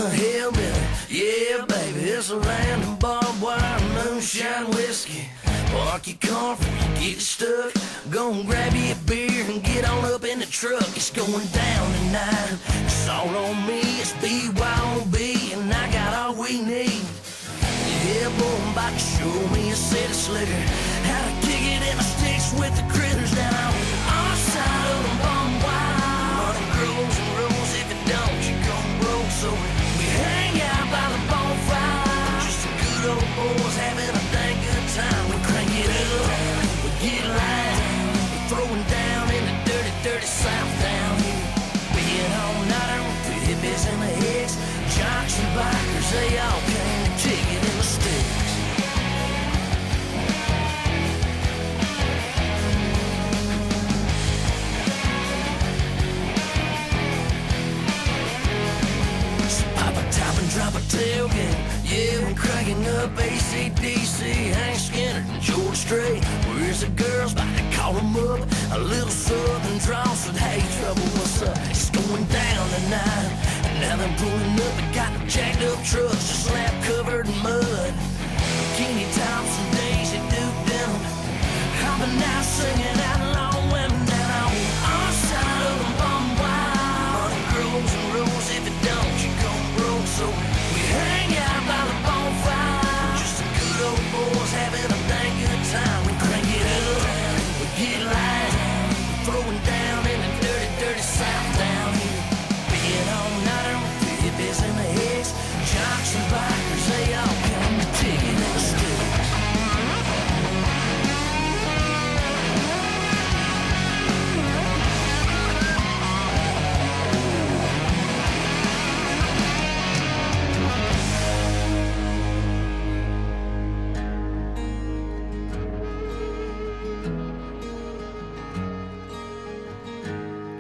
hillbilly, yeah, baby, it's a land of barbed wire, moonshine whiskey. Park your car before you get stuck. Go and grab you a beer and get on up in the truck. It's going down tonight. It's all on me. It's BYOB, and I got all we need. Yeah, boy, I'm about to show me a city slicker. How to kick it in the sticks with the critters down on our side of the barbed wire. Money grows and rolls. If it don't, you gon' roll. So we hang out by the bonfire. Just some good old boys having a dang good time. We crank it up, we get light. We're throwing down in the dirty, dirty South down here. Being all-nighter with the hippies and the hicks, jocks and bikers, they all came to kick it in the sticks. So pop a top and drop a tailgate. Yeah, we're cracking up AC/DC, Hank Skinner and George Strait. Where's the girls? About to call them up. A little southern draw said, hey, trouble, what's up? It's going down tonight. And now they're pulling up and got them jacked up trucks, just slap covered in mud. Bikini tops and Daisy Duke denim, hopping out singing out long women down on our side of the barbed wire. Money grows and rolls. If it don't, you gon' roll. So we hang out by the bonfire. Just some good old boys having a dang good time. We crank it up, we get light. We're throwing down in the dirty, dirty South down here. Being all-nighter with the hippies and the hicks, jocks and bikers, they all come to dig it in the sticks.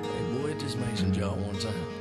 Hey boy, it just makes some jaw one time.